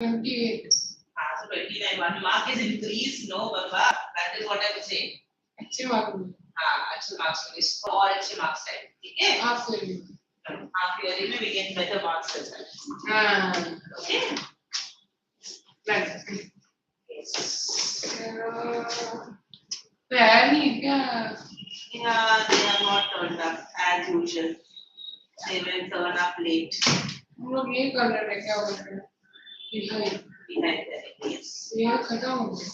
28. So 29. 1 mark is increased. No, Baba. That is what I would say. अच्छे marks अच्छे marks मिले और अच्छे मार्क्स आए ठीक है हाफ ईयरली में we get better marks as well okay right Penny yeah they are not turned up as usual they will turn up late हम लोग ये कर रहे हैं क्या बोल रहे हैं behind yes ये खत्म हो गया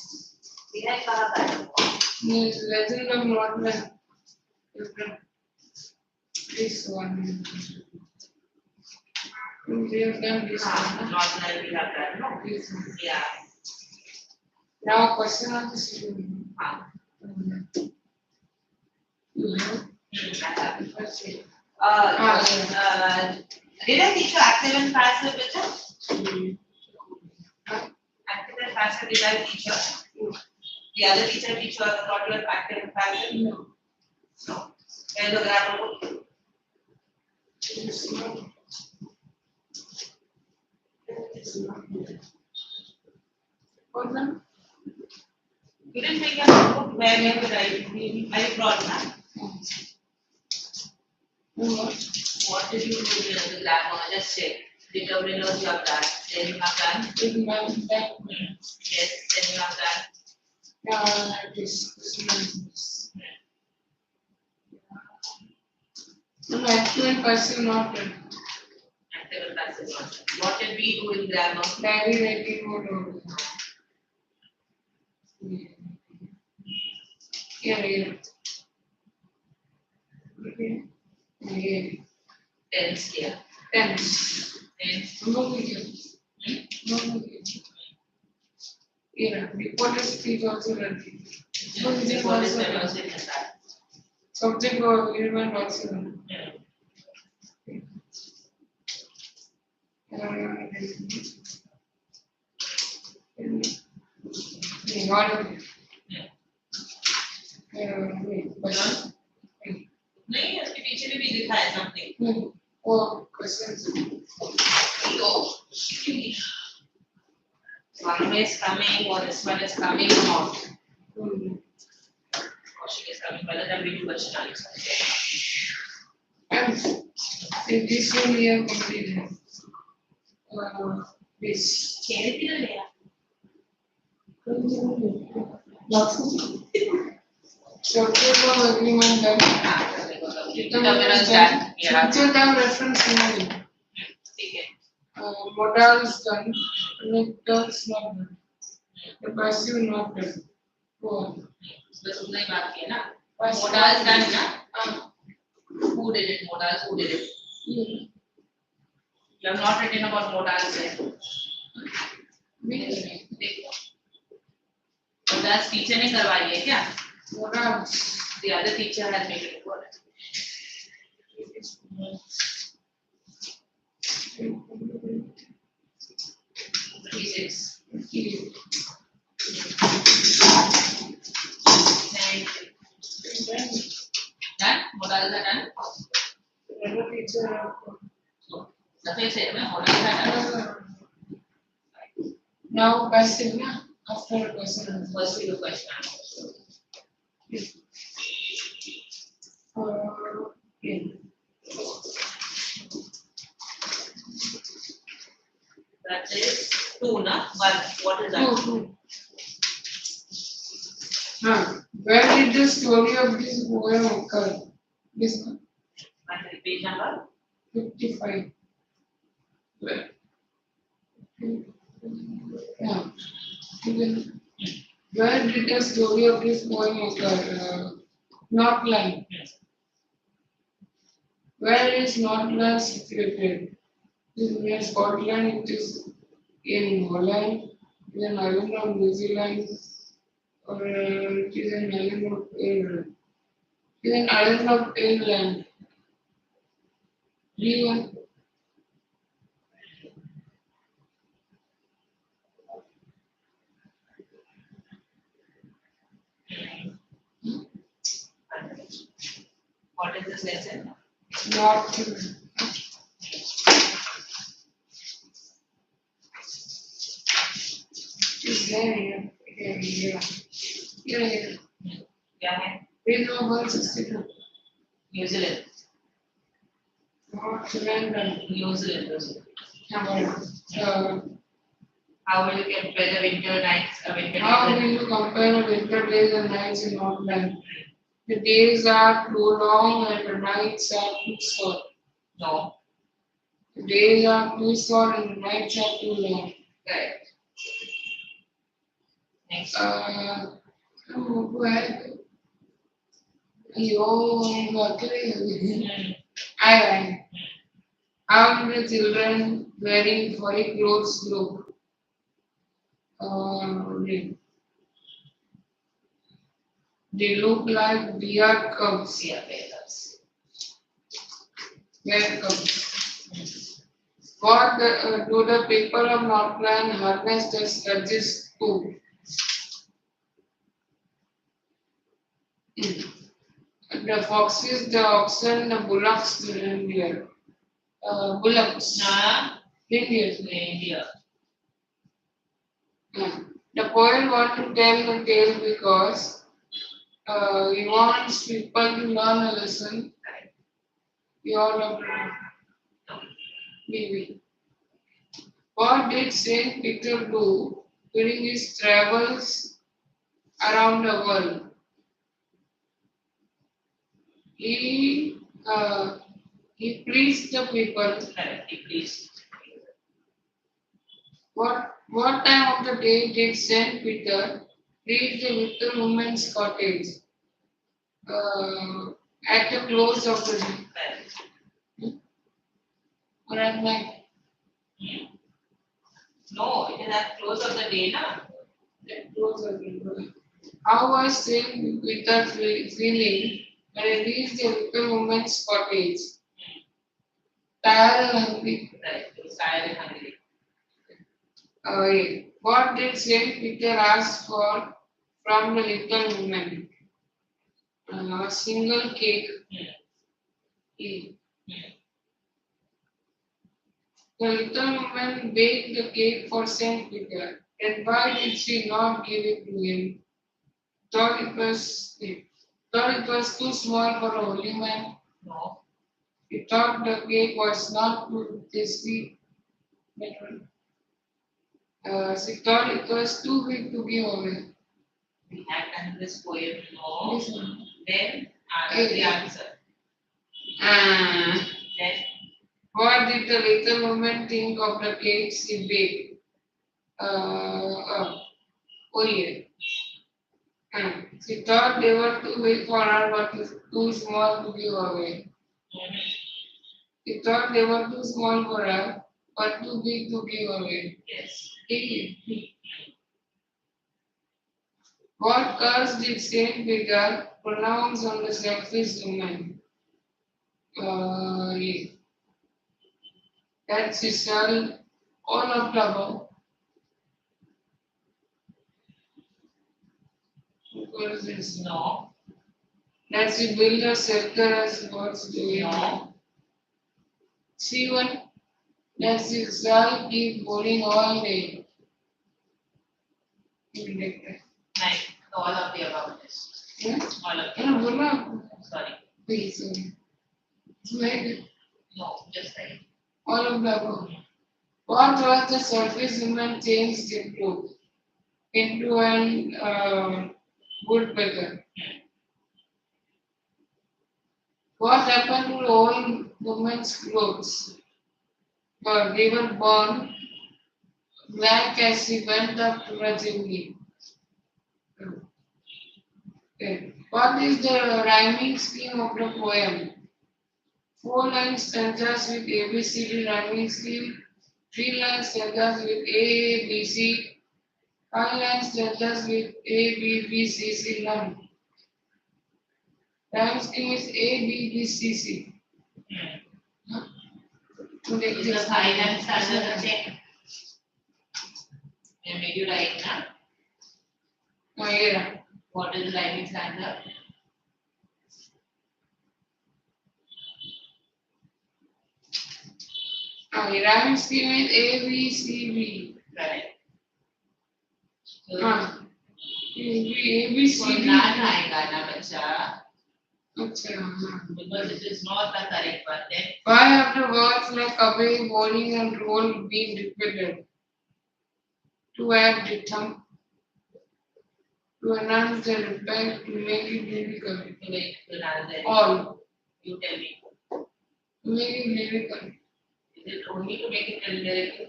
behind कहाँ का है legend of Northland this one we have done this one Northland we have done no this one. yeah now question on this you have did I teach you active and passive beta active and passive did I teach you the other teacher teach you about your active and passive no and the grammar book what now you didn't make your book where you I brought that what did you do in the grammar just say determiners you have done then you have done yes then you have done this no active and passive not done active and passive not done what did we do in grammar diary writing mode here okay tense here tense no yeah reported speech also learning subject or element also learning नहीं उसके पीछे भी लिखा है something or questions one is coming or this one is coming or not Kaushik is coming by the time we do question answer and this one we have completed this charity na leya subject of agreement done determiners done yeah subject of reference only ठीक है modals done vectors not done the passive not done बस उतना ही बात किया ना modals done ना who did it modals who did it you have not written about modals there modals teacher ने करवाई है क्या modals the other teacher has made it for it 36 done modals are done another teacher that's why I said modals are done now passive na after question first we do question okay that is 2 na 1 what is that 2 where did the story of this poem occur this one page number 55 yeah where did the story of this poem occur not line where is Northland situated is near Scotland it is in Holland it is an island of New Zealand or it is an island of Ireland it is an island of Ireland D1 what is this lesson North Is there here? Here. Here. क्या है? Page number 62. New Zealand. Not London. New Zealand. Uh, How will you compare the winter nights? how will you compare the winter days and nights in Auckland? The days are too long and the nights are too short. No. The days are too short and the nights are too long. Correct. Next. Who had? I. How do the children wearing furry clothes look? They look like bear cubs. Yeah, bears. Bear cubs. What do the people of Northland harness the sledges to? The foxes, the oxen, the bullocks, the reindeer. Bullocks. Reindeer. Reindeer. The poet wants to tell the tale because he wants people to learn a lesson. We all have to know. Maybe. What did Saint Peter do during his travels around the world? He preached the people. Correct. He preached. What time of the day did Saint Peter reach the little woman's cottage? At the close of the day. Correct. Or at night? No, it is at close of the day, na? At close of the day. How was Saint Peter feeling when he reached the little woman's cottage? Tired and hungry. Right. He was tired and hungry. What did Saint Peter ask for from the little woman? A single cake. The little woman baked the cake for Saint Peter. And why did she not give it to him? Thought it was too small for a holy man. No. He thought the cake was not too tasty. She thought it was too big to give away. We had done this poem, no. This one. Then the answer. Then What did the little woman think of the cakes she baked? She thought they were too big for her but too small to give away. She thought they were too small for her but too big to give away. yes. What curse did Saint Peter pronounce on the selfish woman? That she shall all of the above. What is this? No. That she build a shelter as God's doing. No. See one? That she shall keep boarding all day. Nice. All of the above. Yeah? All of the No, above. Sorry. please. Like No, just like. all of the above. What was the surface woman changed into an woodpecker? What happened to the old woman's clothes? They were born black as she went up to the chimney. Okay. What is the rhyming scheme of the poem? 4-line stanzas with ABCD rhyming scheme, 3-line stanzas with A, B, C, 5-line stanzas with A, B, B, C, C, none. Rhyme scheme is A, B, B, C, C. Is the 5 stanza the same? And made you write, na? Yeah. What is the rhyming stanza? Rhyme scheme is A, B, C, B. Correct. हाँ A B C D not आएगा ना बच्चा अच्छा हाँ because it is not the correct one. Then why have the words like away, warning and roll been repeated? To add rhythm, to enhance the impact, to make it lyrical. to make to another. All. You tell me. To make it lyrical. Is it only to make it lyrical?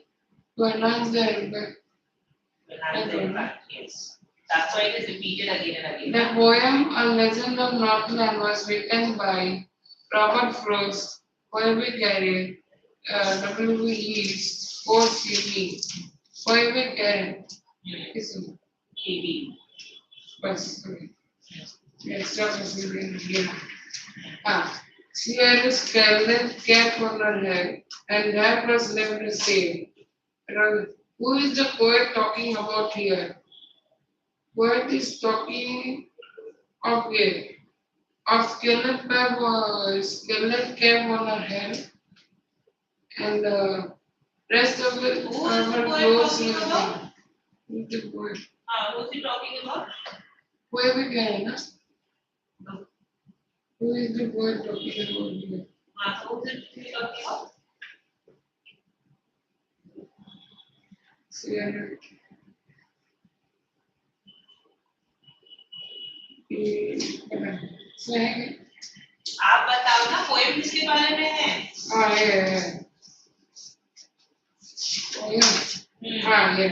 To enhance the impact. To enhance the impact. Yes. That's why it is repeated again and again. The poem A Legend of Northland was written by Robert Frost, Poetic Carrier, W. East, O. C. Poetic Carrier. KB. Bus. Extra facility. Ah. She had a scarlet cap on her head, and that was left the same. Who is the poet talking about here? Poet is talking of a scarlet cap on her head, and the rest of the Who is the her poet clothes talking about? Who's the poet? Who is he talking about? Poet भी कह रहे हैं ना? No. Who is the poet talking about here? Who is he talking about? आप बताओ ना poem किसके बारे में है? हाँ ये हाँ ये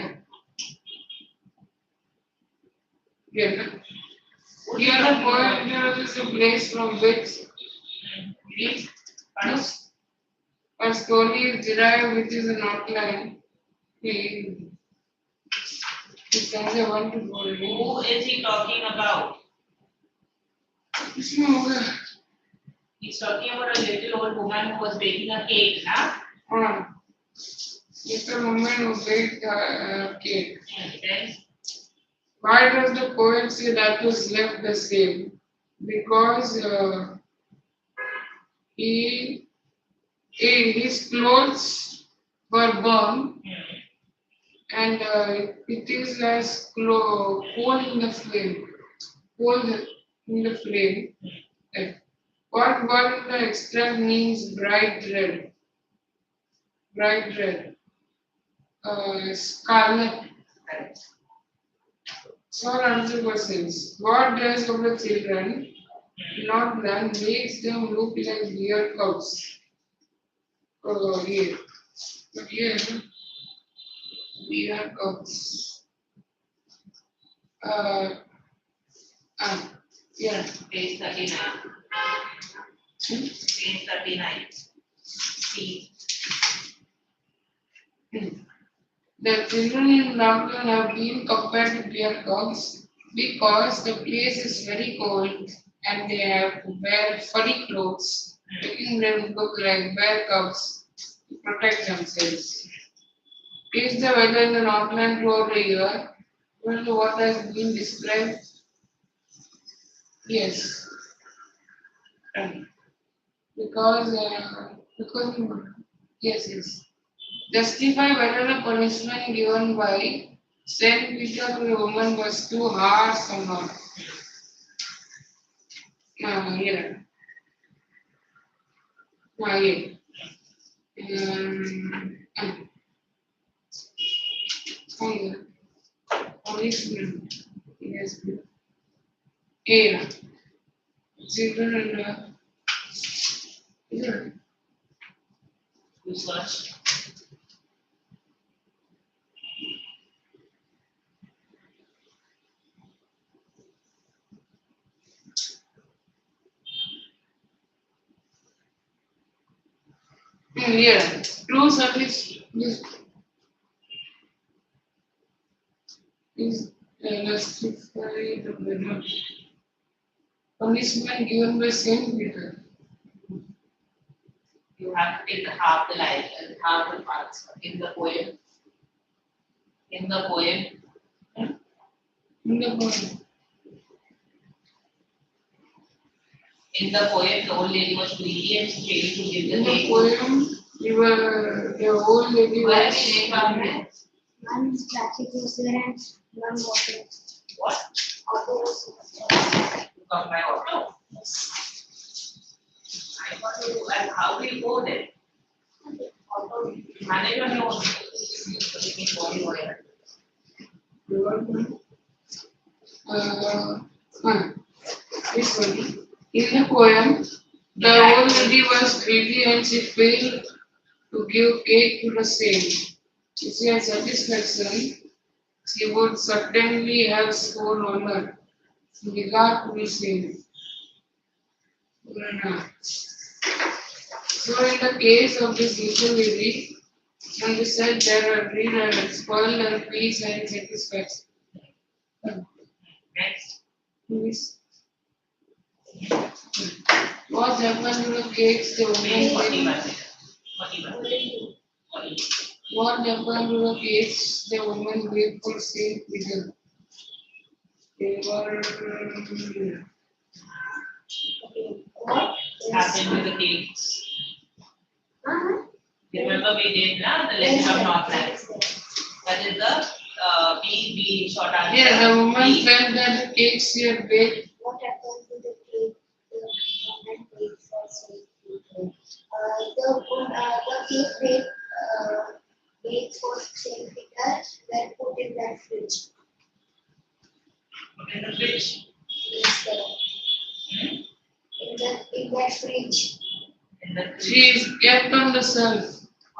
Here the poet is a place from which a story is derived, which is an outline. He says I want to go. Who is he talking about? इसमें होगा. He's talking about a little old woman who was baking a cake, huh? हाँ. Little woman who baked a cake. Then Why does the poet say that was left the same? Because his clothes were burned and it is as coal in the flame. Coal in the flame. What in the extract means bright red. Bright red. Scarlet. So answer questions. What does of the children not done makes them look like deer cows? Oh, yeah. But yeah, deer cows. Yeah. page 39. Page 39. See. The children in Lockdown have been compared to deer cows because the place is very cold and they have to wear furry clothes, making them look like bear cubs to protect themselves. Is the weather in the Northland throughout the year? Well, what has been described? Yes. Because yes. Justify whether the punishment given by Saint Peter to the woman was too harsh or not. Yeah. Punishment. Yes. Yeah. Children and Which one? yeah. True service is justify the winner. Punishment given by Saint Peter. You have to take half the line and half the parts in the poem. In the poem. In the poem. In the poem, the old lady was greedy and she failed to give the In the cake. poem, the old lady Where was. we name from it? One traffic was there and One water. What? Auto. You come by auto? I thought you, and how do you go there? Auto. Manage on your own. This one. In the poem, the old lady was greedy and she failed to give cake to the saint. If she had satisfaction, she would certainly have sworn honor in regard to the saint. So in the case of this little lady, when we said there are greed and spoiled her peace and satisfaction. Next. Please. What happened to the cakes the woman made? 41. What happened to the cakes the woman made for Saint Peter? They were What? Happened with the cakes. Remember we did now the Yes, legend of yes, Northland. yes, yes. That is the B short answer. yeah, the woman B. felt that the cakes she had baked. What happened to the cake? The woman made for Saint Peter. The cake baked for Saint Peter were put in that fridge. Put in the fridge. Yes, sir. In that fridge. In the She fridge. is kept on the shelf.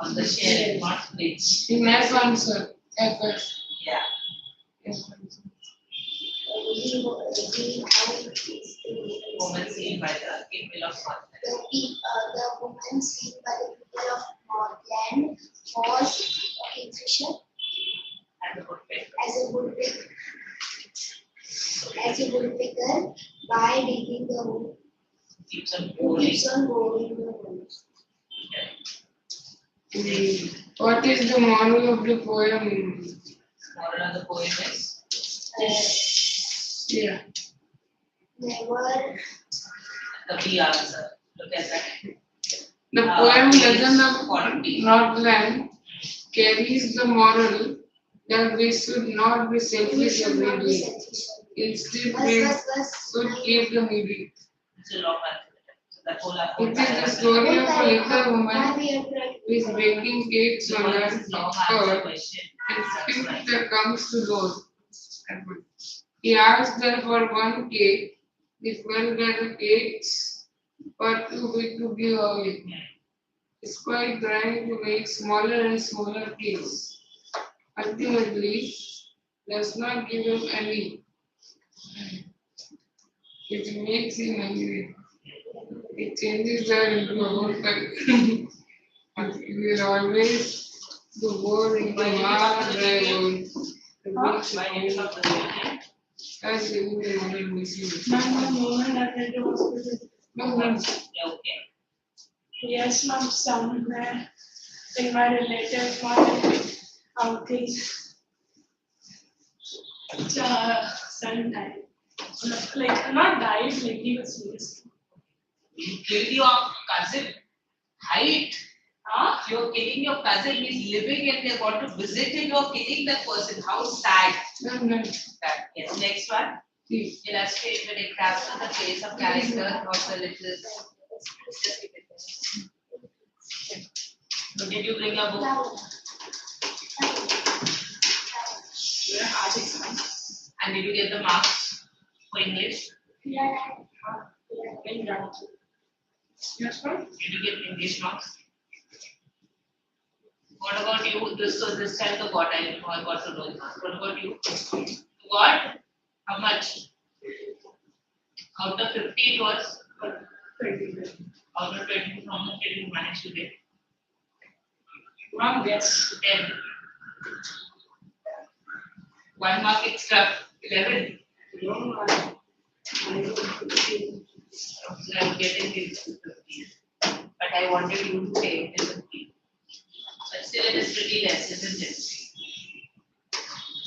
On the shelf, not fridge. In F answer. FF. Yeah. Yes. Woman seen by the people of Northland. The woman seen by the people of Northland was a kingfisher And the woodpecker. as a woodpecker by digging the hole. Keeps on Who boring. keeps on boring the holes. What is the moral of the poem? Moral of the poem is Yeah. Never. the B answer. Look at that. The poem page Legend of 40. Northland carries the moral that we should not be selfish every day. Instead, we should keep the needy. It's a long answer. So that whole It is the story of a little woman who is baking cakes on her earth question. and thinks there comes to Lord. He asked her for one cake. He felt that the cakes were too big to give away. Despite trying to make smaller and smaller cakes, ultimately does not give him any. It makes him angry. It changes her into a woodpecker. It will always do more into hard dry wood. Why did you talk to the union? As giving the model machine. Ma'am, the moment I went to hospital. No. Yeah, okay. Yes, ma'am, somewhere in my relative, my outing. Son died. Like, not died, like he was serious. You killed your cousin. Height. Huh? You're killing your cousin. He's living and they're going to visit him. You're killing that person. How sad. No. That. Yes. Next one. Illustrate with example the place of character of the little. Did you bring a book? And did you get the marks for English? Yeah. Yes, ma'am. Did you get English marks? What about you? This time the what I got to know. What about you? What? How much? Out of 50 it was? 20. Out of 20, how much did you manage to get? Ma'am, yes. 10. 1 mark extra, 11. No, ma'am. So I'm getting this 15. But I wanted you to take the 15. But still it is pretty less, isn't it?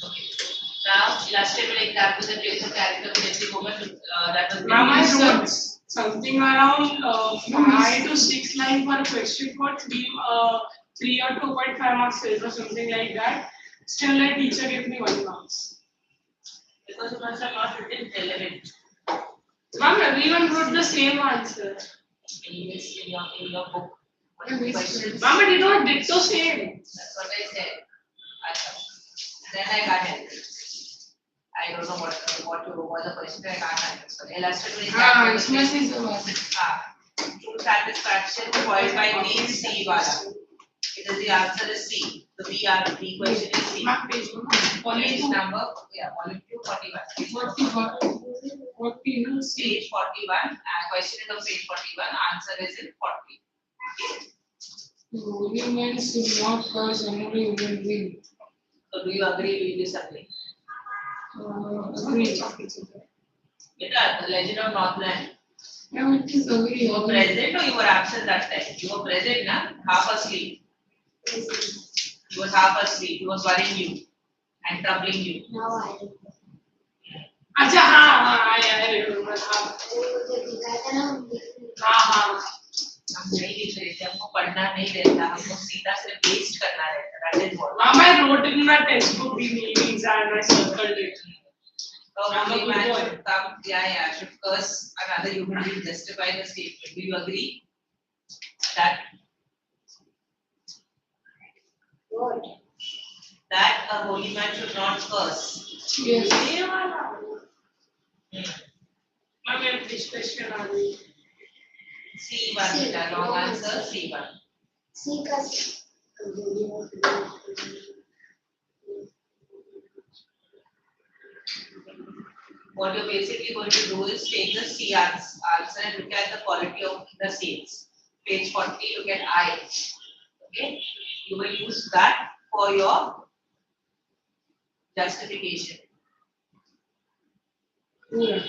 Okay. Now, illustrate with example the traits of character of every woman that was Ma'am, I given. wrote something around 5 to 6 lines for a question for 3 or 2.5 marks or something like that. Still, the teacher gave me 1 marks. because you must have not written relevant. Ma'am, everyone wrote the same answer. Yes, in your book. Questions. Ma'am, but it was ditto same. That's what I said. Then I can't help it. I don't know what the question I can't answer. Illustrative true satisfaction followed by green C wala. Because the answer is C. The B question is C. Page number, volume 2, 41. Page 41 and question is of page 41. Answer is in 40. Holy man should not cause another human being. So do you agree or disagree? Agree. The legend of Northland. Yeah, it is agree. You were present or you were absent that time? You were present, na? Half asleep. You were half asleep. He was worrying you and troubling you. Now I don't know. अच्छा I remember. वो जो दिखाया था ना हाँ. हम नहीं लिख रहे थे, हमको पढ़ना नहीं रहता, हमको सीधा सिर्फ वेस्ट करना रहता. That is what. Ma'am, I wrote in my textbook the meanings and I circled it. So only man should come, should curse another human being, justify the statement. Do you agree? That what? that a holy man should not curse. Yes. Ma'am, which question are we? C1, the long answer C1. C का C. What you're basically going to do is take the C answer and look at the quality of the C's. Page 40, look at I. Okay? You will use that for your justification. Yeah.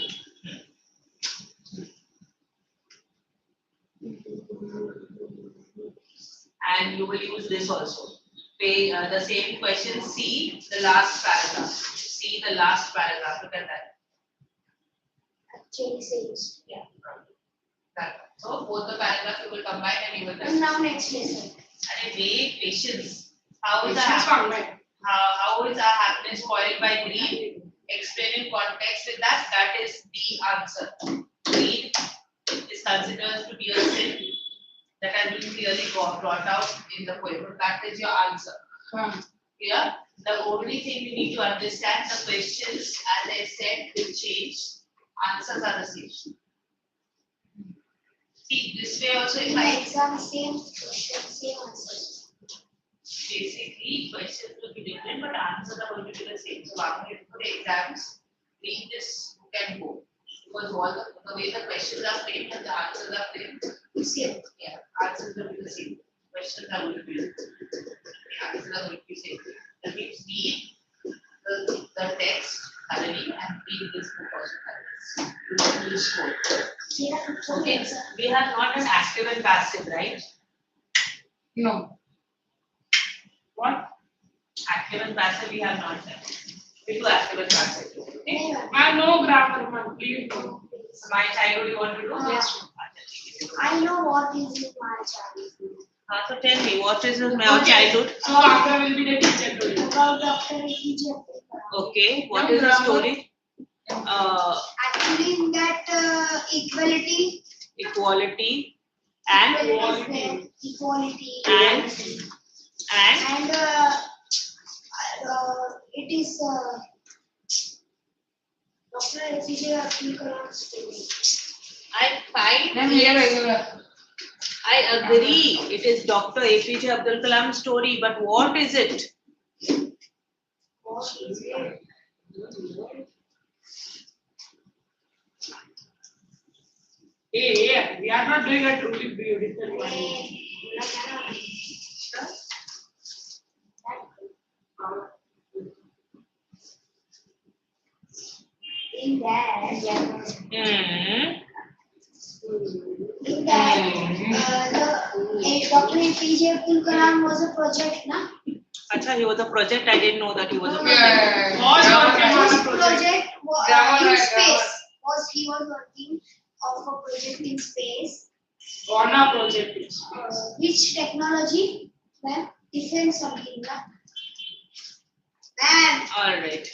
And you will use this also. Pay the same question C, the last paragraph. See the last paragraph. Look at that. Actually says. Yeah. That. So both the paragraphs you will combine and you will. And now next lesson. And wait, patience. How is our happiness spoiled by greed? Explain in context with that. That is the answer. Greed is considered to be a sin that has been clearly brought out in the poem. That is your answer. Clear? The only thing you need to understand, the questions, as I said, will change. Answers are the same. See, this way also if I exam same question, same answers. Basically, questions will be different, but answers are going to be the same. So after you put exams, read this book and go. Because all the way the questions are framed and the answers are framed, same. Yeah, answers will be the same. Questions are going to be the same. Answers are going to be the same. That means read the text thoroughly and read this book also thoroughly. You will score. Okay, we have not an active and passive, right? No. What? Active and passive we have not done. We do active and passive. Okay? I know grammar, ma'am. Please do. So my childhood you want to do? Yes. I know what is in my childhood. So tell me, what is in your childhood? So Amra will be the teacher today. About Dr. APJ. Okay, what is the story? Actually, in that equality and it is Dr. APJ Abdul Kalam's story. I agree. It is Dr. APJ Abdul Kalam's story, but what is it? What is it? Hey, we are not doing a truly beautiful one. In that, Dr. APJ Abdul Kalam was a project, na? Acha, he was a project. I didn't know that he was a project. His project in space. He was working of a project in space. On a project. Which technology? Ma'am, defense something, na? Ma'am. All right.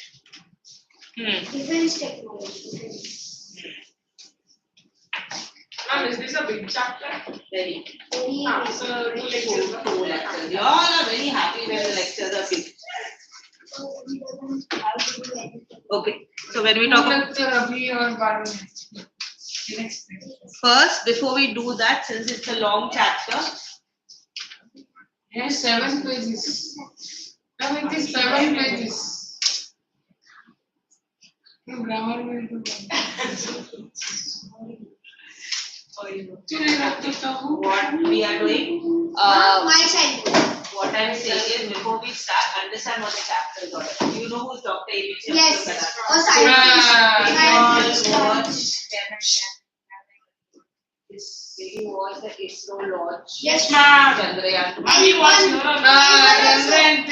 Defense technology. Defense. Ma'am, is this a big chapter? Very. Very. So, 2 lectures. Two lectures. You all are very happy when the lectures are big. So we doesn't have to do anything. Okay. So when we talk about lecture Abhi or Bharat. Next. first, before we do that, since it's a long chapter, Yes, 7 pages. No, it is 7 pages. No, grammar will do what we are doing, My side. what I'm saying is before we start, understand what the chapter is all about. You know who's Dr. A.B. Yes. Or Ah, scientist. watch. Did you watch the ISRO launch? Yes, ma'am. Chandrayaan. We watched your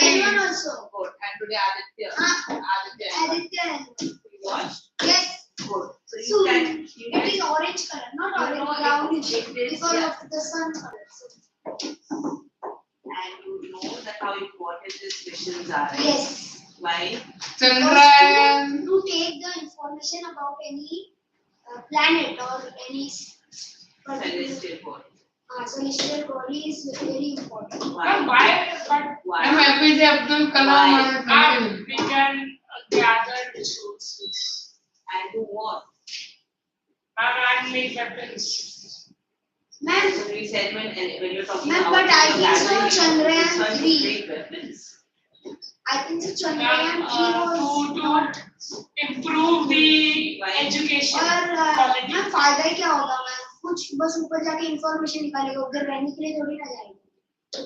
Anyone also. Good. And today Aditya. Aditya. You watched? Yes. Good. So you So can. it is orange color, not You orange, know, brownish, it is, because yeah. of the sun color. So, And you know that how important these missions are, right? yes. Why? Chandrayaan. To take the information about any planet or any Celestial body. celestial body is very important. Ma'am, why? But Why? I'm APJ Abdul Kalam. Why? ma'am, we can gather resources. And do what? Ma'am, and make weapons. Ma'am, So we said when you're talking Ma'am, about but I the think so gathering Chandrayaan resources, 3. great weapons. I think so Ma'am, Chandrayaan 3 was not. to improve the Why? education और quality. Ma'am फायदा क्या होगा ma'am? कुछ बस ऊपर जाके information निकालेगा, उधर रहने के लिए थोड़ी ना जाएगा.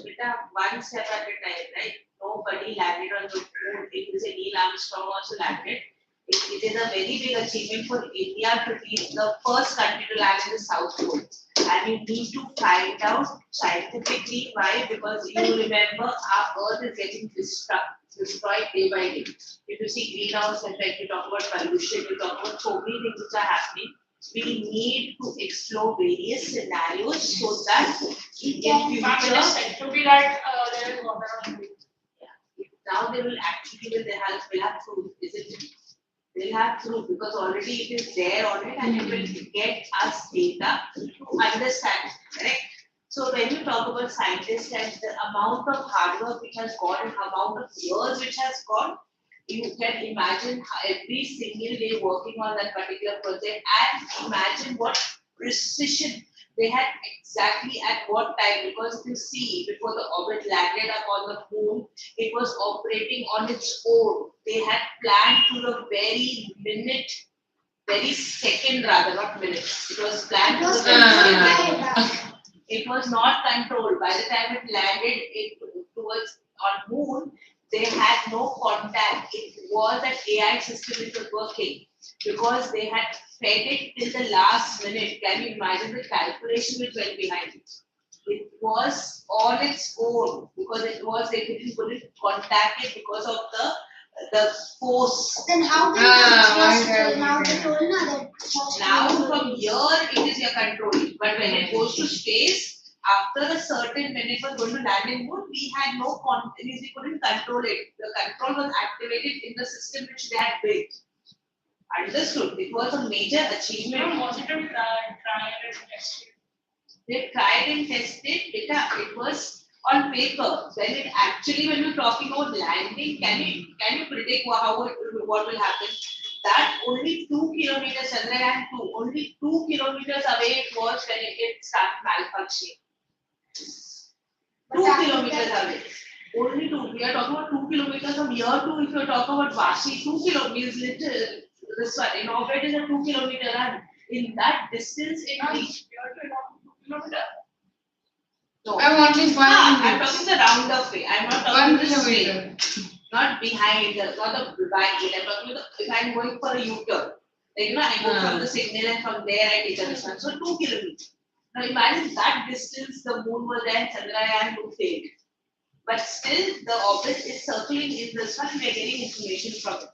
Beta, one step at a time, right? Nobody landed on the moon. It is a Neil Armstrong also landed. It is a very big achievement for India to be the first country to land in the South Pole. And you need to find out scientifically why, because you remember our Earth is getting destroyed day by day. If you see greenhouse effect, you talk about pollution, you talk about so many things which are happening. We need to explore various scenarios so that in Ma'am, it future, is said to be that there is water on the moon. now they will actually will have proof, isn't it? They'll have proof because already it is there on it and it will get us data to understand, correct? So when you talk about scientists and the amount of hard work which has gone and amount of years which has gone, you can imagine every single day working on that particular project and imagine what precision they had exactly at what time, because you see before the orbit landed up on the moon, it was operating on its own. They had planned to the very minute, very second rather, not minute. It was planned to the very second. It was not controlled. By the time it landed towards on moon, they had no contact. It was an AI system which was working because they had fed it till the last minute. Can you imagine the calculation which went behind it? It was on its own because they couldn't contact it because of the force. Then how can now they told na that Now from here it is your controlling, but when it goes to space, after a certain minute was going to land in moon, we had no control. We couldn't control it. The control was activated in the system which they had built. Understood? It was a major achievement. Ma'am, was it a trial and tested? They tried and tested it. It was on paper. When you're talking about landing, can you predict what will happen? That only 2 kilometers, Chandrayaan 2, only 2 kilometers away it was when it started malfunctioning. 2 kilometers away. Only 2. We are talking about 2 kilometers from here to, if you are talking about Vashi, 2 kilometers little. This one in orbit is a 2 kilometer run. In that distance, it reached. No. I'm only 1 I'm talking the roundabout way. I'm not talking 1 the kilometer. straight. Not behind, not the back gate. I'm talking if I'm going for a U-turn. Like, I go from the signal and from there I take a this one. So 2 kilometers. Now imagine that distance the moon was there and Chandrayaan 2 failed. But still the orbit is circling in the sun and we are getting information from it.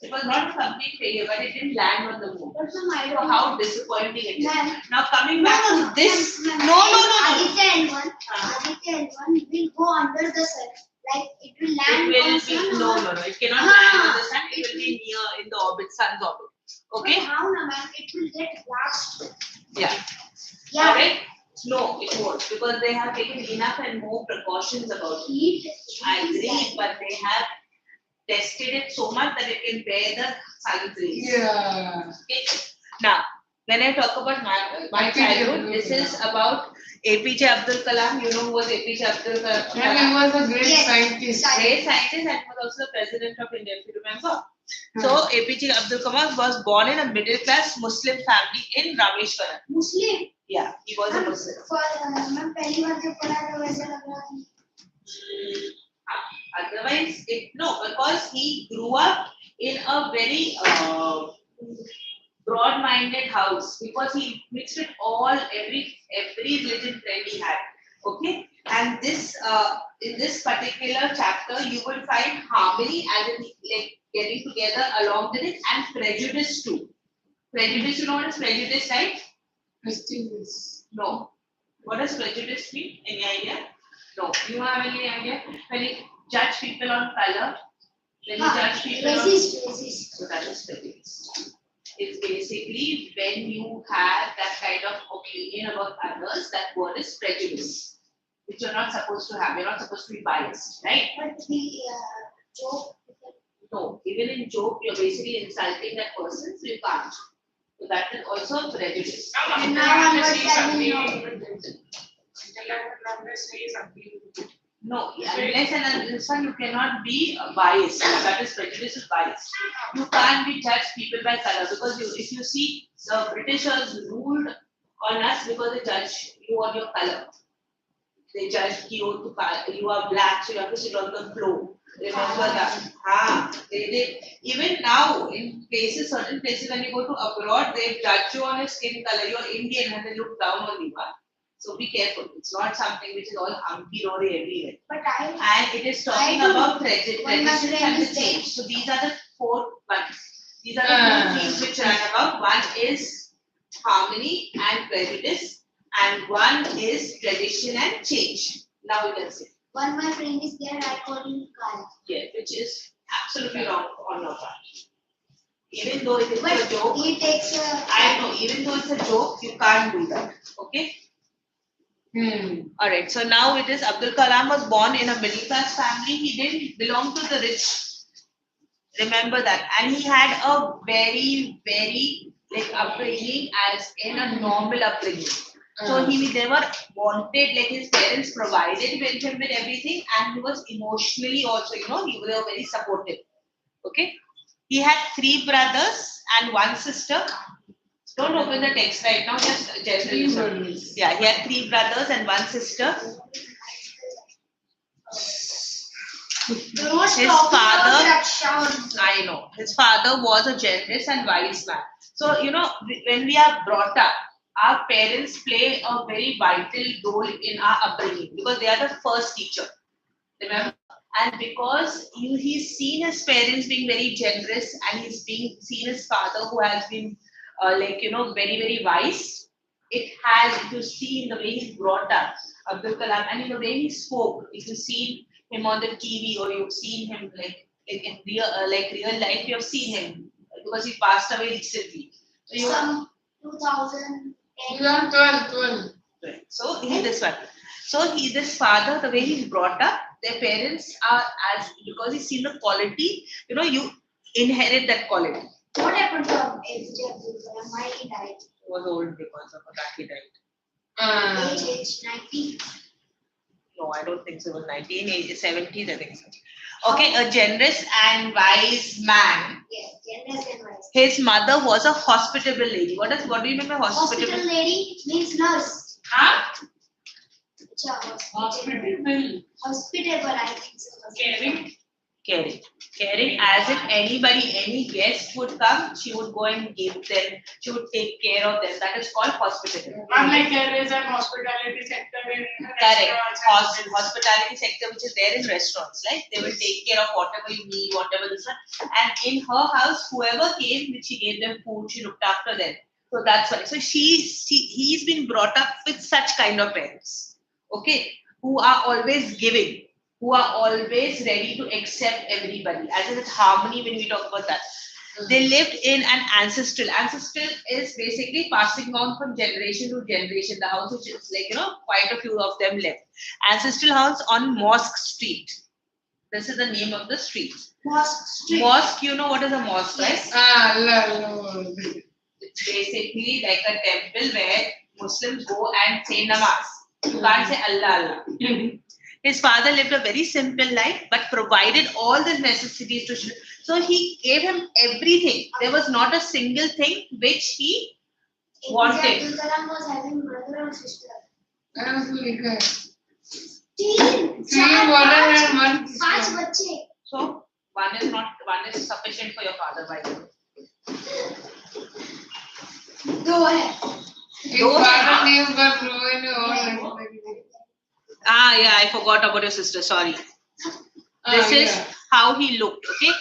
It was not a complete failure, but it didn't land on the moon. So how disappointing it is. Now coming back to this. No. Aditya L1 will go under the sun. Like it will land on sun. No. It cannot land on the sun. It will be near in the orbit. orbit, sun's orbit. Okay? But how now, ma'am? It will get blast. Yeah. Yeah. Correct? No, it won't, because they have taken enough and more precautions about it. Heat. I agree, but they have tested it so much that it can bear the sun's rays. Yeah. Okay. Now, when I talk about my childhood, this is about APJ Abdul Kalam. You know who was APJ Abdul Kalam? And he was a great Yes. scientist. Great scientist and was also the president of India, if you remember. So, APJ Abdul Kalam was born in a middle class Muslim family in Rameshwaram. Muslim. Yeah, he was a Muslim. मैं पहली बार जब पढ़ा था वैसा लग रहा था. Otherwise, because he grew up in a very broad-minded house, because he mixed with every religion friend he had. Okay, and this in this particular chapter, you will find harmony as in like getting together along with it, and prejudice too. Prejudice, you know what is prejudice, right? Prestigious. No. What does prejudice mean? Any idea? No. You have any idea? When you judge people on color, when you judge people Resist. so that is prejudice. It's basically when you have that kind of opinion about others, that word is prejudice, which you're not supposed to have. You're not supposed to be biased, right? But the joke. No. Even in joke, you're basically insulting that person, so you can't. So that is also prejudice. Now understanding No, unless and until you cannot be biased. That is prejudice is biased. You can't be judged people by color, because if you see the Britishers ruled on us because they judge you on your color. They judge you are black, so you have to sit on the floor. Remember that? Even now in certain places when you go to abroad, they judge you on your skin color. You're Indian and they look down on you. So be careful. It's not something which is all hunky-dory everywhere. But And it is talking about traditions and the change. So these are the four ones. These are the two things which run about. One is harmony and prejudice, and one is tradition and change. Now you can see. one my friend is there, I call him Kyle. Yeah, which is absolutely wrong on your part. Even though it is But a joke, he takes I know, even though it's a joke, you can't do that. Okay? Alright, so now it is Abdul Kalam was born in a middle class family. He didn't belong to the rich. Remember that. And he had a very, very upbringing as in a normal upbringing. So he never wanted, his parents provided with him with everything, and he was emotionally also, they were very supportive. Okay? He had 3 brothers and 1 sister. Don't open the text right now, just generally. Yeah, he had 3 brothers and 1 sister. His father, I know, his father was a generous and wise man. So, when we are brought up, our parents play a very vital role in our upbringing because they are the first teacher. Remember? And because he's seen his parents being very generous, and he's seen his father who has been very, very wise. It has, if you see in the way he's brought up, Abdul Kalam, and in the way he spoke, if you've seen him on the TV or you've seen him in real life, you have seen him because he passed away recently. So some 2010. 12. So he's this one. So this father, the way he's brought up, their parents are because he's seen the quality, you inherit that quality. What happened to APJ Abdul Kalam? Why he died? He was old because of that he died. Age 90. No, I don't think so. It was 1970s, I think so. Okay, a generous and wise man. Yes, generous and wise. His mother was a hospitable lady. What do you mean by hospitable? Hospital lady means nurse. Huh? Hospitable. Hospitable, I think so. Caring, as if any guest would come, she would go and give them, she would take care of them. That is called hospitable. Unlike there is an hospitality sector in Correct. restaurants. Hospitality sector which is there in restaurants, right? They will take care of whatever you need, whatever this one. And in her house, whoever came, she gave them food, she looked after them. So that's why. So he's been brought up with such kind of parents, okay, who are always giving, who are always ready to accept everybody. As in it's harmony when we talk about that. They lived in an ancestral. Ancestral is basically passing on from generation to generation. The house which is like, quite a few of them left. Ancestral house on Mosque Street. This is the name of the street. Mosque Street. Mosque, you know what is a mosque, right? No. It's basically like a temple where Muslims go and say namaz. You can't say Allah, Allah. His father lived a very simple life but provided all the necessities to children. So he gave him everything. There was not a single thing which he wanted. Abdul Kalam was having brother or sister. I was like, तीन three brother and one पांच sister. बच्चे. So one is sufficient for your father, by the way. दो है. His father name got ruined all. Yeah, I forgot about your sister. Sorry. This is how he looked. Okay.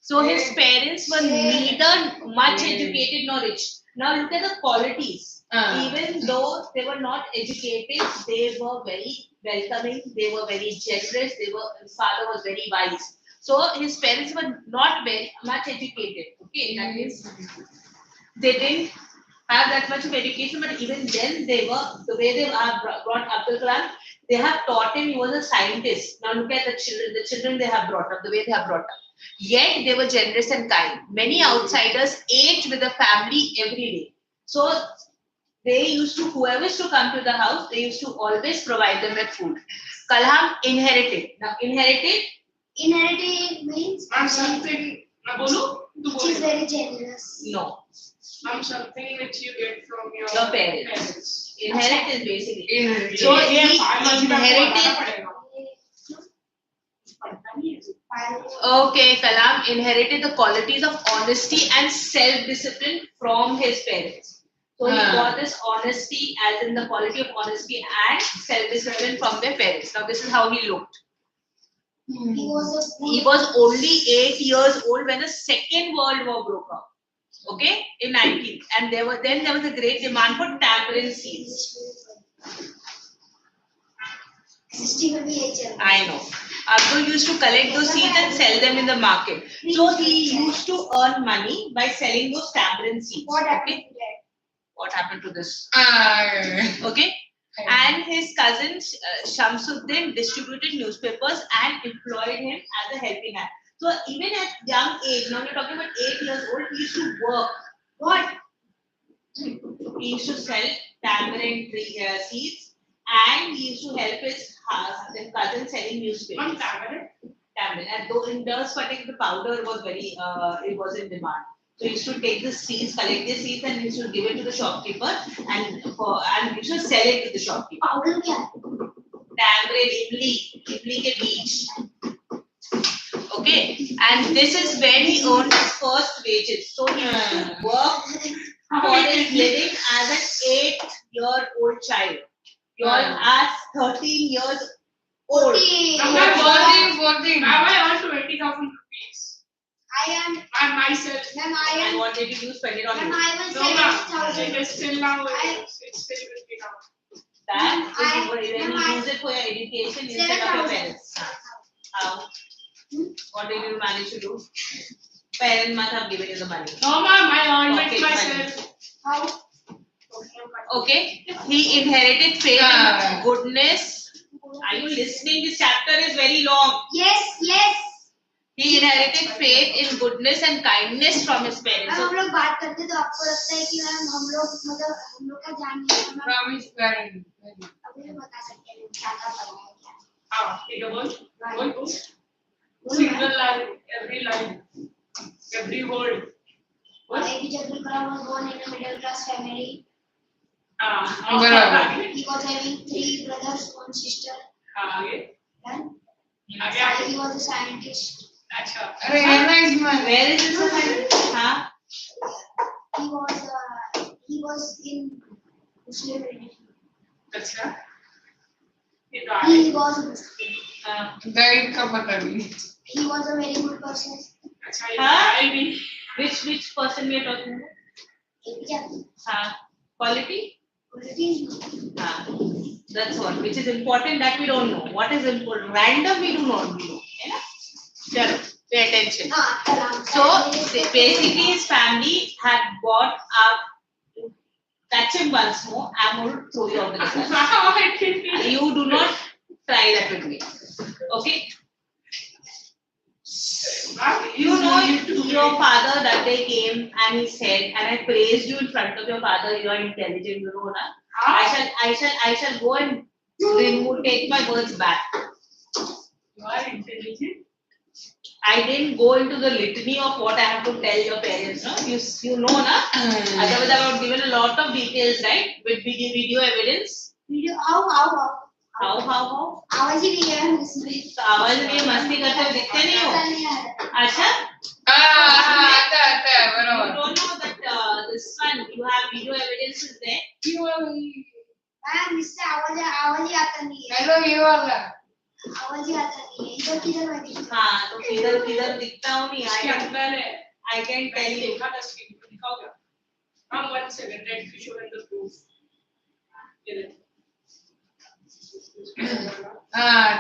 So his parents were neither much educated nor rich. Now look at the qualities. Even though they were not educated, they were very welcoming. They were very generous. His father was very wise. So his parents were not very much educated. Okay, that means they didn't have that much of education, but even then they were, the way they brought Abdul Kalam, they have taught him he was a scientist. Now look at the children they have brought up, the way they have brought up. Yet they were generous and kind. Many outsiders ate with the family every day. So they used to, whoever used to come to the house, they used to always provide them with food. Kalam inherited. Now inherited means I'm something. which is very generous. no. I'm something which you get from your Parents. Inherit is basically. Inherit. So he inherited. Okay, Kalam inherited the qualities of honesty and self-discipline from his parents. So he got this honesty, as in the quality of honesty and self-discipline from their parents. Now this is how he looked. He was only 8 years old when the Second World War broke out. Okay, in 19, and there was a great demand for tamarind seeds. I know. Abdul used to collect those seeds and sell them in the market. So he used to earn money by selling those tamarind seeds. What happened to that? What happened to this? Yeah. Okay. And his cousin Shamsuddin distributed newspapers and employed him as a helping hand. So even at young age, now we're talking about 8 years old, he used to work. What? He used to sell tamarind seeds, and he used to help his cousin selling newspapers. tamarind. Tamarind, and though in those particular powder was very, it was in demand. So he used to take the seeds, collect the seeds, and he used to give it to the shopkeeper, and he used to sell it to the shopkeeper. Powder क्या? Tamarind, imli ke beej. Okay, and this is when he earned his first wages. So he used to work for his living as an 8-year-old child. You are as 13 years old. 14. I earned 20,000 rupees. I am. I myself. Ma'am, I And am. what did you spend it on? Ma'am, I was No, ma'am. 70,000. It is still now. It's still 50,000. That I- when you ma'am, use it for your education instead of your parents. How? What did you manage to do? Parents must have given you the money. No, ma'am. I earned Pocket it money. myself. How? Okay, he inherited faith in goodness. Are you listening? This chapter is very long. Yes, yes. He inherited faith in goodness and kindness from his parents. Ma'am हम So, लोग बात करते तो आपको लगता है कि ma'am हम लोग का जान नहीं है मैम From his parents. अभी तो बता सकते हैं क्या क्या पढ़ा है क्या Take a word. Right. Word. Single line. Every word. APJ Abdul Kalam was born in a middle class family. Barabar. He was having 3 brothers, 1 sister. आगे. Then आगे. he was a scientist. अच्छा. अरे ये nice man. where is this society? Huh? He was in Muslim religion. अच्छा. ये तो He आगे. was a Muslim. Died का पता नहीं. He was a very good person. अच्छा ये हाँ? आगे भी. Which person we are talking about? APJ Abdul Quality? Kalam. That's what. Which is important that we don't know. What is important? Random we do not know. है ना? चलो. Pay attention. Kalam. So basically, his family had bought up. Catch him once more. I'm going to throw you out the class. You do not try that with me. Okay? You know, your father that day came and he said, and I praised you in front of your father. You are intelligent, you know, na? I shall go and take my words back. You are intelligent. I didn't go into the litany of what I have to tell your parents. No, you know, na? Otherwise, I would have given a lot of details, right? With video evidence. Video, How? आवाज ही नहीं है इसमें. तो आवाज में मस्ती करते हुए दिखते नहीं हो. अच्छा? आता You बराबर. don't know that this one you have video evidences there. इससे आवाज ही आता नहीं है. हेलो ये वाला. आवाज ही आता नहीं है. इधर किधर मैं दिखता. हाँ तो किधर दिखता हूँ नहीं. I can tell you. Come 1 second. Let me show you the proof.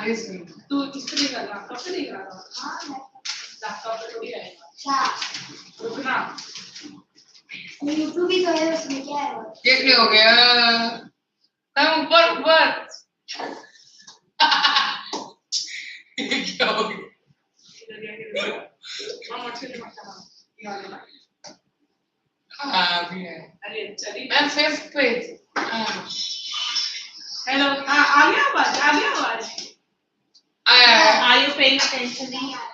This one. तू किस पे देख रहा? लैपटॉप पे देख रहा था? हाँ लैपटॉप पे थोड़ी आएगा. अच्छा. रुकना. YouTube भी तो है उसमें क्या है वो? ये क्या हो गया? हम ऊपर. ये क्या हो गया? हम अच्छे से मत करना. ये वाले ना. अभी है. अरे चलिए. मैं 5th पेज. हेलो. आ गया आवाज. आया. Are you paying attention? नहीं आ रहा.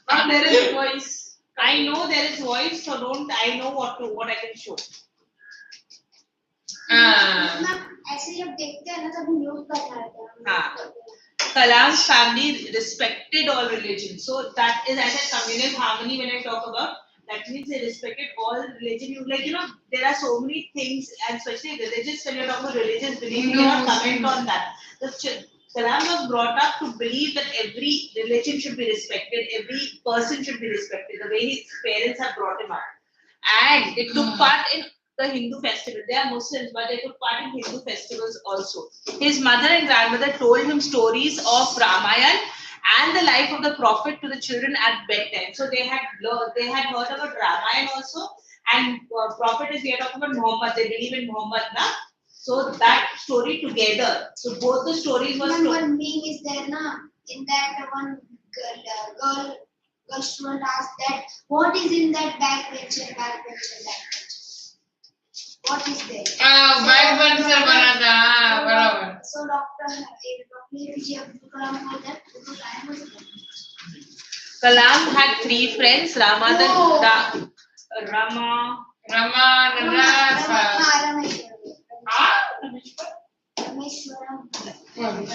But there is a voice. I know there is voice, so don't. I know what I can show. ना ऐसे जब देखते हैं ना तब म्यूट करना रहता है. हाँ. Kalam's family respected all religion. So that is, I said, communal harmony when I talk about. That means they respected all religion. There are so many things, and especially religious, when you're talking about religious belief, you cannot comment on that. Kalam was brought up to believe that every religion should be respected, every person should be respected, the way his parents have brought him up. And they took part in the Hindu festival. They are Muslims, but they took part in Hindu festivals also. His mother and grandmother told him stories of Ramayana and the life of the prophet to the children at bedtime. So they had heard about Ramayana also, and prophet is here talking about Muhammad. They believe in Muhammad, na? So that story together. So both the stories were. One meme is there, na? In that one girl student asked that what is in that backbench. What is there? Backbencher बना था. बराबर. So Dr. APJ Abdul Kalam called that because I was there. Kalam had 3 friends, Ramananda,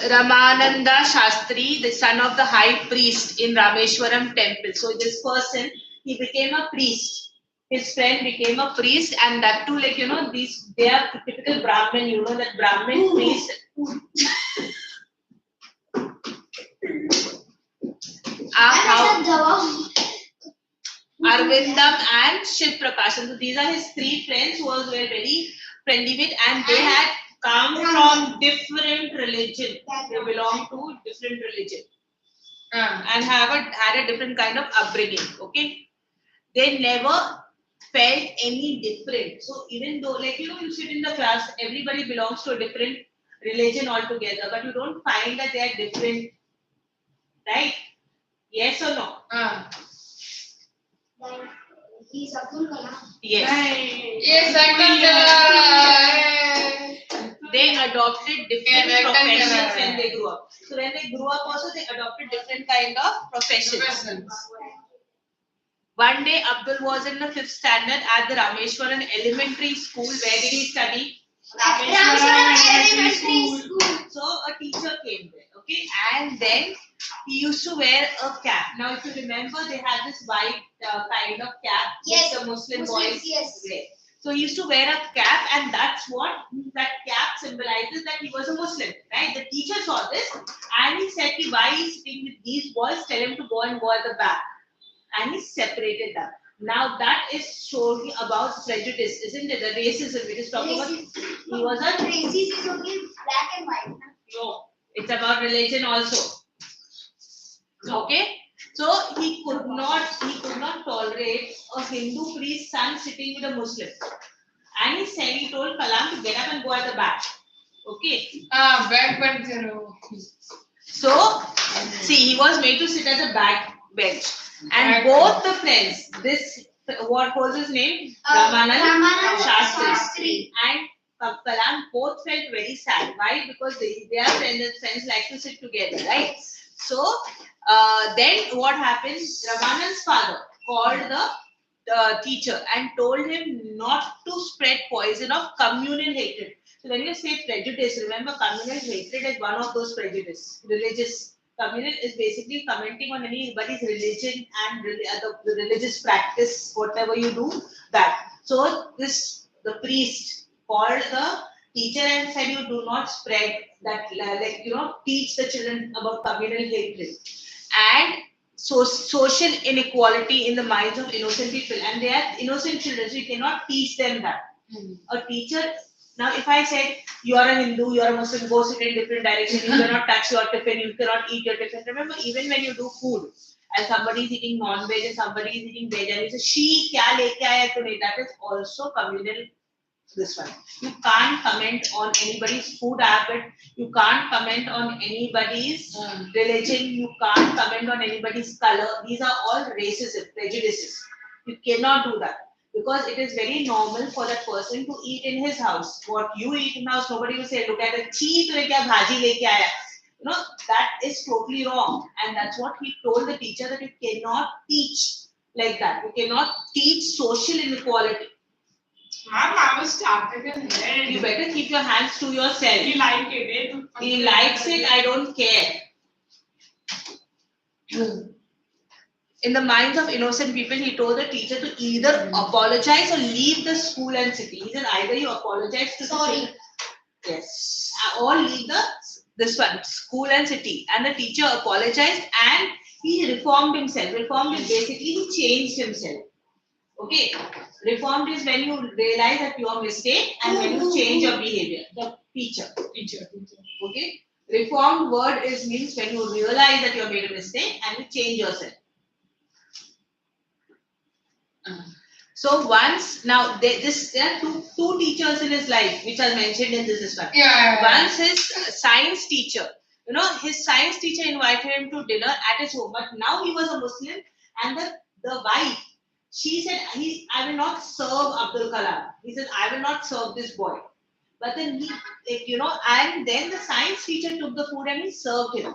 Ramananda Shastri, the son of the high priest in Rameshwaram temple. So this person, he became a priest. His friend became a priest, and that too, they are typical Brahmin. You know that Brahmin priest. Arvindam and Shiv Prakashan. So these are his 3 friends who were very friendly with, and they had come from different religion. They belong to different religion and had a different kind of upbringing. Okay, they never felt any different. So even though, you sit in the class, everybody belongs to a different religion altogether, but you don't find that they are different, right? Yes or no? He's Abdul Kalam. Yes. Yes, They adopted different professions when they grew up. So when they grew up also, they adopted different kind of professions. One day, Abdul was in the 5th standard at the Rameshwaran Elementary School. Where did he study? Rameshwaran Elementary School. So a teacher came there, okay, and then he used to wear a cap. Now, if you remember, they had this white kind of cap Yes, which the Muslim boys yes. wear. So he used to wear a cap, and that's what that cap symbolizes, that he was a Muslim, right? The teacher saw this, and he said, "Why is he sitting with these boys? Tell him to go and go at the back." And he separated them. Now that is showing about prejudice, isn't it? The racism. It is talking about he was a Racism is only black and white. no. It's about religion also. Okay. So he could not tolerate a Hindu priest's son sitting with a Muslim. And he told Kalam to get up and go at the back. Okay. Backbencher. So, see, he was made to sit at the back bench. And both the friends, what was his name? Ramanand Shastri. And Kalam both felt very sad. Why? Because they are friends and friends like to sit together, right? So, then what happened? Ramanand's father called the teacher and told him not to spread poison of communal hatred. So when you say prejudice, remember communal hatred is one of those prejudice. Religious communal is basically commenting on anybody's religion and the religious practice, whatever you do, that. So the priest called the teacher and said, you do not spread that, teach the children about communal hatred and social inequality in the minds of innocent people, and they are innocent children, so you cannot teach them that. A teacher, now if I said you are a Hindu, you are a Muslim, go sit in different direction, you cannot touch your tiffin, you cannot eat your tiffin. Remember, even when you do food and somebody is eating non-veg and somebody is eating veg and you say, she kya leke aaya today, that is also communal. This one. You can't comment on anybody's food habit. You can't comment on anybody's religion. You can't comment on anybody's color. These are all racism, prejudices. You cannot do that because it is very normal for that person to eat in his house. What you eat in house, nobody will say, look at the cheese, bhaji leke aaya. That is totally wrong. And that's what he told the teacher, that you cannot teach like that. You cannot teach social inequality. Ma'am, I was started in head. You better keep your hands to yourself. He liked it. He likes it, I don't care. In the minds of innocent people, he told the teacher to either apologize or leave the school and city. He said either you apologize to Sorry. Yes. Or leave this one, school and city. And the teacher apologized and he reformed himself. Reformed is basically he changed himself. Okay, reformed is when you realize that you are mistake and when you change your behavior. The teacher. Okay, reformed word means when you realize that you have made a mistake and you change yourself. So once now there are two teachers in his life which are mentioned in this one. Once his science teacher. His science teacher invited him to dinner at his home, but now he was a Muslim and the wife. She said, I will not serve Abdul Kalam. He said, I will not serve this boy. But then and then the science teacher took the food and he served him.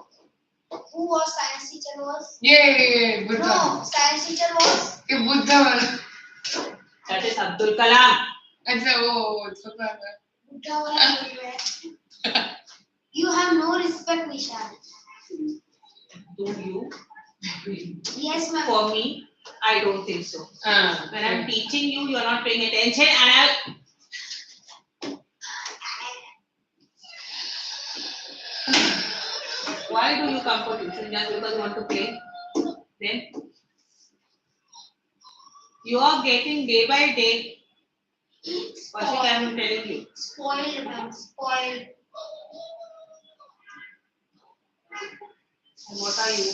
Who was science teacher was? Yeah, Buddha. No, science teacher was? Buddha. That is Abdul Kalam. It's Buddha. You have no respect, Vishal. Do you? Yes, ma'am. For me, I don't think so. When I'm teaching you, you're not paying attention and Why do you come for tuition? Just because you want to play? Then you are getting day by day. What I'm telling you? Spoiled, ma'am. Spoiled. And what are you?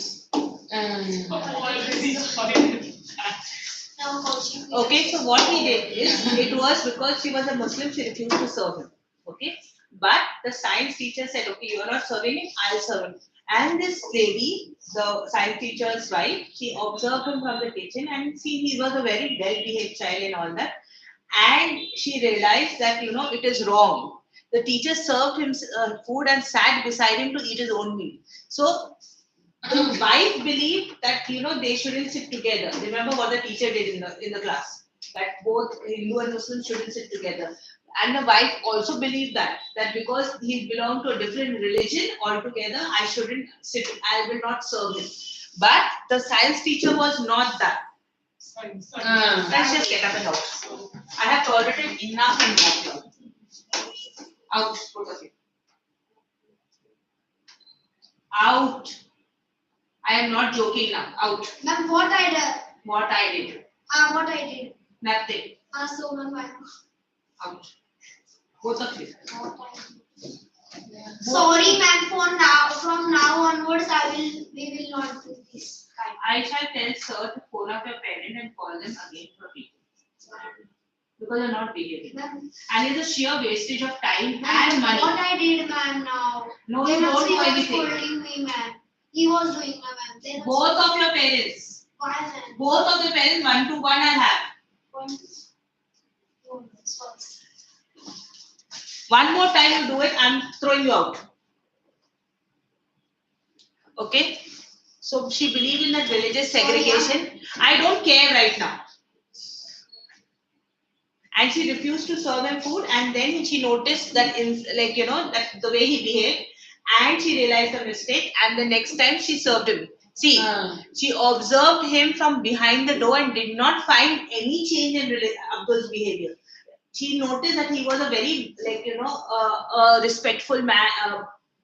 Okay, so what he did is, it was because she was a Muslim, she refused to serve him. Okay, but the science teacher said, okay, you are not serving him, I'll serve him. And this lady, the science teacher's wife, she observed him from the kitchen and he was a very well-behaved child and all that. And she realized that, it is wrong. The teacher served him food and sat beside him to eat his own meal. So the wife believed that they shouldn't sit together. Remember what the teacher did in the class, that both Hindu and Muslim shouldn't sit together. And the wife also believed that because he belonged to a different religion altogether, I shouldn't sit. I will not serve him. But the science teacher was not that. Let's just get up and out. I have tolerated enough and more. Out, both of you. Out. I am not joking now. Out. Ma'am, what I did? What I did. What I did? Nothing. So ma'am, Out. Both of you. what I did. Sorry, ma'am. From now onwards, we will not do this kind. I shall tell sir to phone up your parent and call them again for meeting. Because you're not behaving. Ma'am, And it's a sheer wastage of time ma'am, and money. what I did, ma'am, now. No, Then you don't also do he was anything. scolding me, ma'am. He was doing, ma'am. Then Both of your parents. why, ma'am? Both of the parents, 1-to-1 I'll have. One more time you do it, I'm throwing you out. Okay? So she believed in that religious segregation. I don't care right now. And she refused to serve him food, and then she noticed that that the way he behaved, and she realized the mistake, and the next time she served him. See, she observed him from behind the door and did not find any change in Abdul's behavior. She noticed that he was a very respectful man,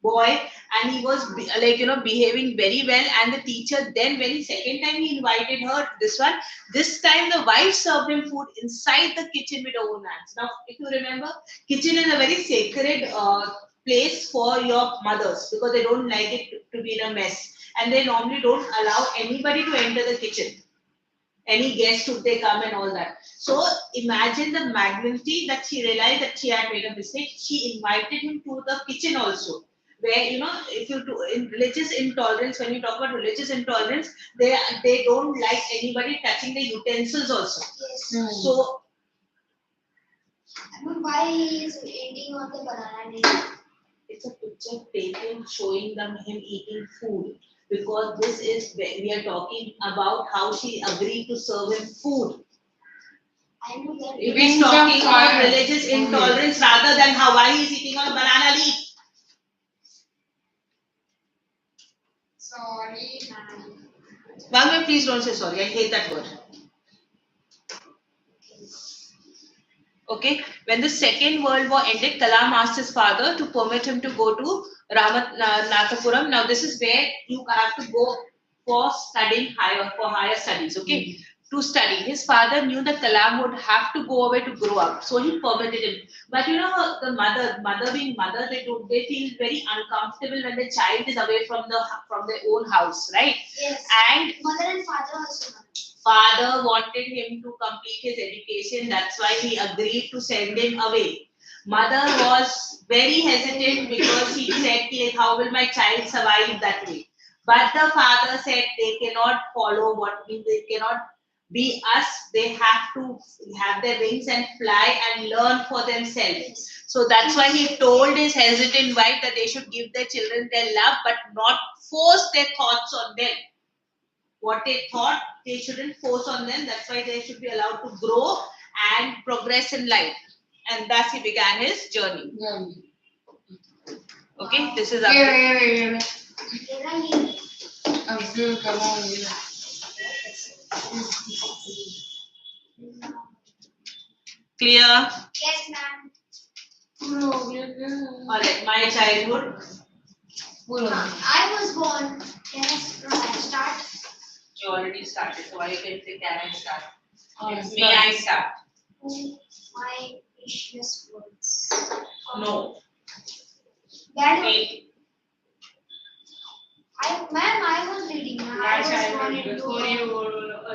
boy, and he was behaving very well. And the teacher then, when second time he invited her, this time the wife served him food inside the kitchen with her own hands. Now, if you remember, kitchen is a very sacred place for your mothers because they don't like it to be in a mess, and they normally don't allow anybody to enter the kitchen. Any guest should they come and all that. So imagine the magnanimity that she realized that she had made a mistake. She invited him to the kitchen also. Where if you do in religious intolerance, when you talk about religious intolerance, they don't like anybody touching the utensils also. Yes. So I mean, why he is eating on the banana leaf? it's a picture taken showing them him eating food. Because this is we are talking about how she agreed to serve him food. I know that. If he's talking about religious intolerance rather than how why he's eating on a banana leaf. Sorry, ma'am. Wagner, please don't say sorry. I hate that word. Okay, when the Second World War ended, Kalam asked his father to permit him to go to Ramanathapuram. Now, this is where you have to go for studying higher studies. Okay, to study. His father knew that Kalam would have to go away to grow up, so he permitted him. But the mother being mother, they feel very uncomfortable when the child is away from their own house, right? Yes. And mother and father also. father wanted him to complete his education. That's why he agreed to send him away. Mother was very hesitant because she said, how will my child survive that way? But the father said they cannot follow what means they cannot be us. They have to have their wings and fly and learn for themselves. So that's why he told his hesitant wife that they should give their children their love but not force their thoughts on them. What they thought they shouldn't force on them. That's why they should be allowed to grow and progress in life. And thus he began his journey. Okay, this is Abdul. Abdul Kalam. Clear? Yes, ma'am. Alright, my childhood. I was born. Can I start? You already started, so I can say, can I start? Yes, May I start? My precious words. No. That Wait. I was reading. I was born into. Before you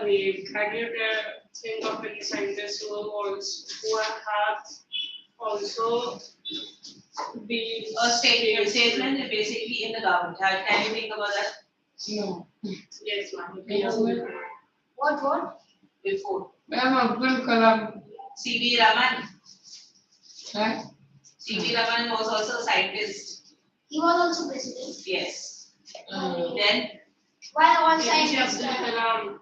read, can you think of any scientists who have also been A statement is basically in the government. Can you think about that? No. Yes, ma'am. What? Before. Ma'am, Abdul Kalam. C.V. Raman. Right? C.V. Raman was also a scientist. He was also president. Yes. Then Why all APJ scientists? Abdul Kalam,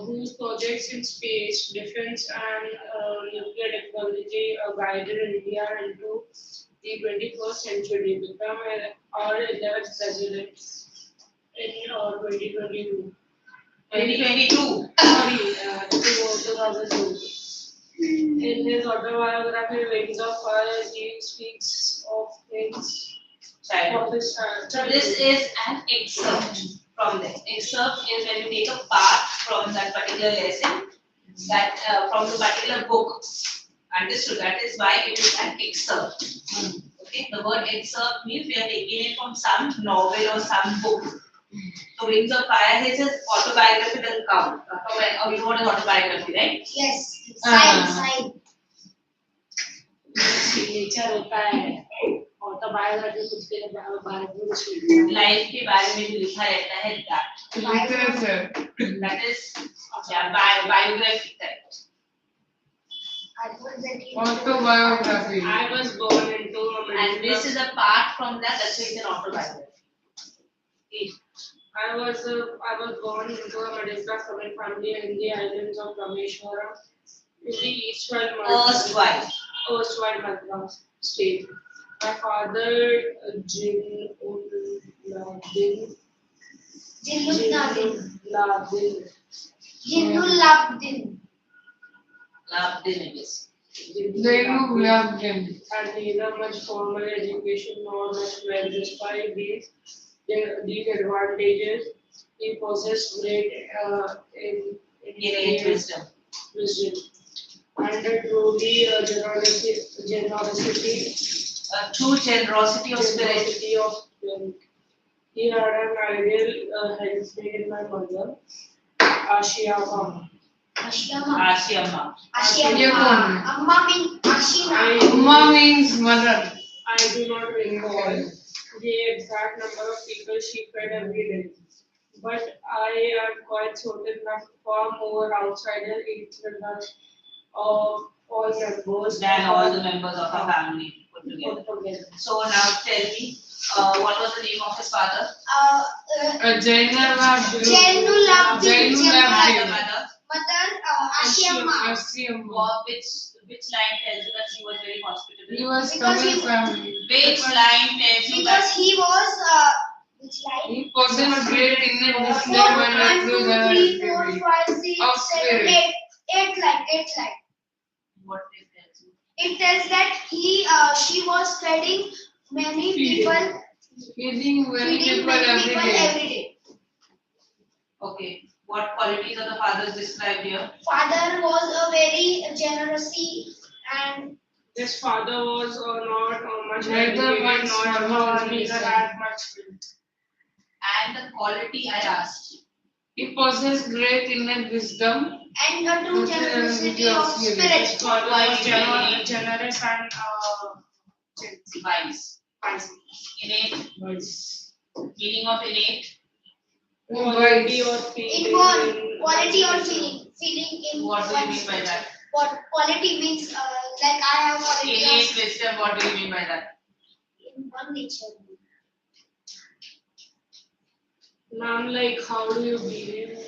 whose projects in space, defense, and nuclear technology guided India into the 21st century, become our 11th president in 2022. 2022. Sorry, 2002. In his autobiography, Wings of Fire, he speaks of things of his So this is an excerpt from there. Excerpt is when you take a part from that particular lesson, that from the particular book. Understood? That is why it is an excerpt. Okay, the word excerpt means we are taking it from some novel or some book. So Wings of Fire, his autobiography doesn't count. Or you know what is autobiography, right? Yes. Ah. Sign. Signature होता है autobiography कुछ के बारे में कुछ लिखा है life के बारे में जो लिखा रहता है Literature. that is biography, correct. Autobiography. I was born into a And this is apart from that, that's why it's an autobiography. Okay. I was born into a middle class Tamil family in the islands of Rameshwaram in the erstwhile Madras state. My father Jinnuddin Labdin it is. Zainulabdin. had neither much formal education nor much wealth. Despite these advantages, he possessed great Innate wisdom. and a truly generosity True generosity of spirit. He had an ideal helpmate in my mother, Ashiyama. Ashiyamma. Amma means mother. I do not recall the exact number of people she fed every day, but I am quite certain that far more outsiders eat with us of all members Than all the members of our family put together. So now tell me, what was the name of his father? Zainulabdin. And the Zainulabdin. mother? Mother Ashiyama. Which line tells you that she was very hospitable? He was Because Tamil he- family. Which line tells you that? Because he was which line? He possessed great innate Four, wisdom one, and a true two, three, four, generosity. five, Of six, seven, spirit. eight line. What it tells you? It tells that she was feeding many people Feeding many people every day. every day. Okay. What qualities of the fathers described here? Father was a very generous and This father was not much Neither educated, much formal neither education. had much wealth. And the quality I asked. He possessed great innate wisdom. a true generosity of spirit. His father was generous and Wise. wise. Innate. Meaning of innate. Quality or Inborn quality or feeling in What do you mean by that? What quality means like I have quality Innate wisdom, what do you mean by that? in one nature. Ma'am, like how do you behave?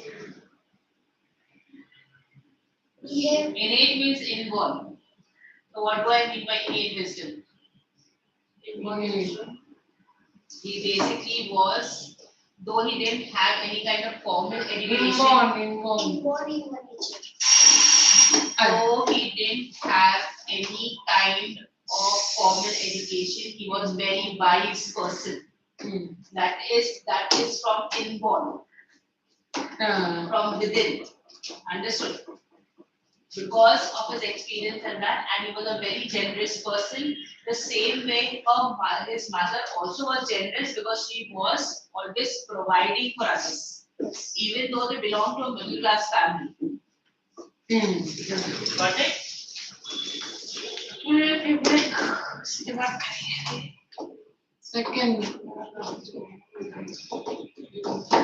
Innate means inborn. So what do I mean by innate wisdom? He basically was, though he didn't have any kind of formal education. Inborn. Inborn in one nature. So he didn't have any kind of formal education. He was very wise person. That is from inborn, from within. Understood? Because of his experience and that, and he was a very generous person. The same way his mother also was generous because she was always providing for others, even though they belong to a middle class family. Got it? Second.